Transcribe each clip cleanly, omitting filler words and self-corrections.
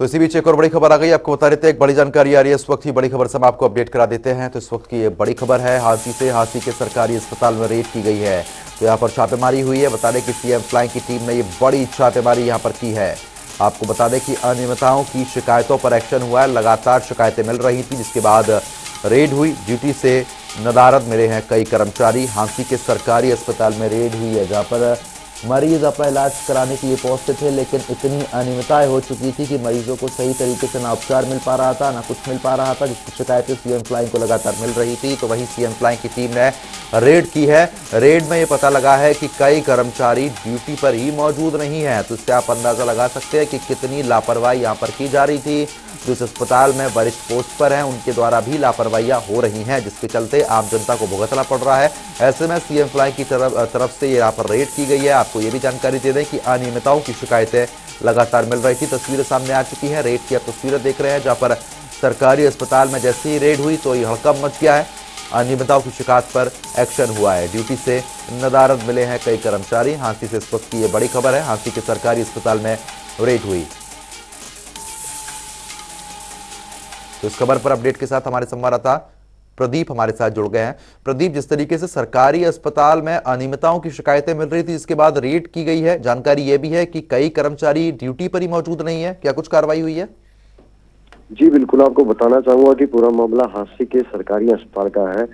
तो इसी बीच एक और बड़ी खबर आ गई। आपको बता देते हैं, एक बड़ी जानकारी आ रही है इस वक्त ही। बड़ी खबर से हम आपको अपडेट करा देते हैं। तो इस वक्त की ये बड़ी खबर है, हांसी के सरकारी अस्पताल में रेड की गई है। तो यहाँ पर छापेमारी हुई है। बता दें कि सीएम फ्लाइंग की टीम ने ये बड़ी छापेमारी यहाँ पर की है। आपको बता दें कि अनियमितताओं की शिकायतों पर एक्शन हुआ है। लगातार शिकायतें मिल रही थी, जिसके बाद रेड हुई। ड्यूटी से नदारद मिले हैं कई कर्मचारी। हांसी के सरकारी अस्पताल में रेड हुई है, जहाँ पर मरीज अपना इलाज कराने के लिए पहुंचते थे, लेकिन इतनी अनियमितताएं हो चुकी थी कि मरीजों को सही तरीके से ना उपचार मिल पा रहा था, ना कुछ मिल पा रहा था, जिसकी शिकायतें सीएम फ्लाइंग को लगातार मिल रही थी। तो वही सीएम फ्लाइंग की टीम ने रेड की है। रेड में ये पता लगा है कि कई कर्मचारी ड्यूटी पर ही मौजूद नहीं है। तो इससे आप अंदाजा लगा सकते हैं कि कितनी लापरवाही यहाँ पर की जा रही थी। जो इस अस्पताल में वरिष्ठ पोस्ट पर हैं, उनके द्वारा भी लापरवाहियां हो रही हैं, जिसके चलते आम जनता को भुगतना पड़ रहा है। ऐसे में सीएम फ्लाइंग की तरफ से यहाँ पर रेड की गई है। आपको ये भी जानकारी दे दें कि अनियमितताओं की शिकायतें लगातार मिल रही थी। तस्वीरें सामने आ चुकी हैं। रेड की आप तस्वीरें देख रहे हैं, जहाँ पर सरकारी अस्पताल में जैसे ही रेड हुई तो ये हड़कंप मच गया है। अनियमितताओं की शिकायत पर एक्शन हुआ है। ड्यूटी से नदारद मिले हैं कई कर्मचारी। हांसी से इस वक्त की ये बड़ी खबर है। हांसी के सरकारी अस्पताल में रेड हुई। तो इस खबर पर अपडेट के साथ हमारे संवाददाता प्रदीप हमारे साथ जुड़ गए हैं। प्रदीप, जिस तरीके से सरकारी अस्पताल में अनियमितताओं की शिकायतें मिल रही थी, जिसके बाद रेड की गई है, जानकारी यह भी है कि कई कर्मचारी ड्यूटी पर ही मौजूद नहीं है। क्या कुछ कार्रवाई हुई है? जी बिल्कुल, आपको बताना चाहूंगा कि पूरा मामला हांसी के सरकारी अस्पताल का है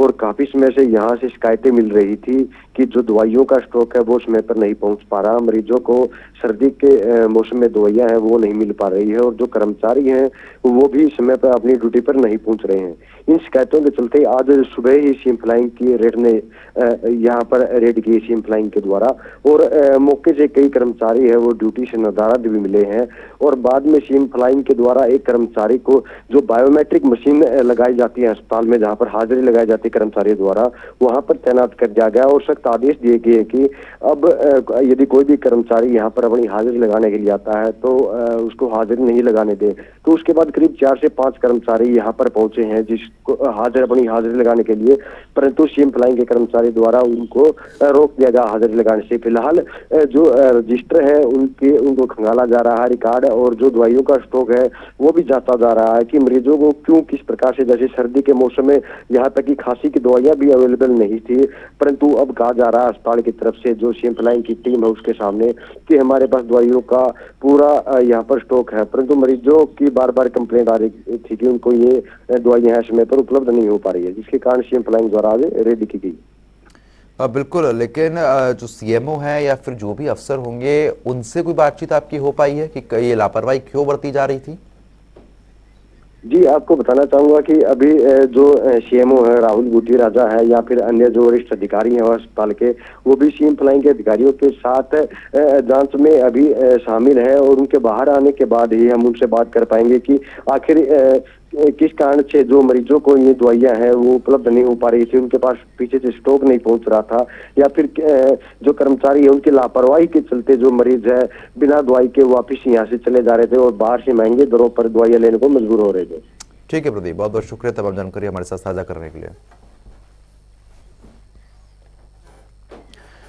और काफी समय से यहाँ से शिकायतें मिल रही थी कि जो दवाइयों का स्टॉक है वो समय पर नहीं पहुंच पा रहा। मरीजों को सर्दी के मौसम में दवाइयां हैं वो नहीं मिल पा रही है और जो कर्मचारी हैं वो भी समय पर अपनी ड्यूटी पर नहीं पहुंच रहे हैं। इन शिकायतों के चलते आज सुबह ही सीएम फ्लाइंग की रेड ने यहाँ पर रेड की सीएम फ्लाइंग के द्वारा और मौके से कई कर्मचारी है वो ड्यूटी से नदारद भी मिले हैं। और बाद में सीएम फ्लाइंग के द्वारा एक कर्मचारी को जो बायोमेट्रिक मशीन लगाई जाती है अस्पताल में, जहाँ पर हाजिरी लगाई जाती है कर्मचारियों द्वारा, वहां पर तैनात कर दिया गया और सख्त आदेश दिए गए कि अब यदि कोई भी कर्मचारी यहाँ पर अपनी हाजिरी लगाने के लिए आता है तो उसको हाजिरी नहीं लगाने दे। तो उसके बाद करीब 4 से 5 कर्मचारी यहाँ पर पहुंचे हैं जिसको अपनी हाजिरी लगाने के लिए, परंतु सीएम फ्लाइंग के कर्मचारी द्वारा उनको रोक दिया गया हाजिरी लगाने से। फिलहाल जो रजिस्टर है उनको खंगाला जा रहा है, रिकॉर्ड, और जो दवाइयों का स्टॉक है वो भी जांचा जा रहा है कि मरीजों को क्यों किस प्रकार से, जैसे सर्दी के मौसम में यहाँ तक कि खांसी की दवाइयां भी अवेलेबल नहीं थी, परंतु अब कहा जा रहा है अस्पताल की तरफ से जो सीएम फ्लाइंग की टीम है उसके सामने कि हमारे पास दवाइयों का पूरा यहाँ पर स्टॉक है, परंतु मरीजों की बार बार कंप्लेंट आ रही थी कि उनको ये दवाइयां समय पर उपलब्ध नहीं हो पा रही है, जिसके कारण सीएम फ्लाइंग द्वारा आज रेड की गई। बिल्कुल, लेकिन जो सीएमओ है या फिर जो भी अफसर होंगे, उनसे कोई बातचीत आपकी हो पाई है कि ये लापरवाही क्यों बरती जा रही थी? जी, आपको बताना चाहूंगा कि अभी जो सीएमओ है राहुल गुटी राजा है या फिर अन्य जो वरिष्ठ अधिकारी हैं अस्पताल के, वो भी सीएम फ्लाइंग के अधिकारियों के साथ जांच में अभी शामिल है और उनके बाहर आने के बाद ही हम उनसे बात कर पाएंगे कि आखिर किस कारण से जो मरीजों को ये दवाइयां हैं वो उपलब्ध नहीं हो पा रही थी, उनके पास पीछे से स्टॉक नहीं पहुंच रहा था, या फिर जो कर्मचारी है उनकी लापरवाही के चलते जो मरीज है बिना दवाई के वापिस यहाँ से चले जा रहे थे और बाहर से महंगे दरों पर दवाइयां लेने को मजबूर हो रहे थे। ठीक है प्रदीप, बहुत बहुत शुक्रिया तमाम जानकारी हमारे साथ साझा करने के लिए।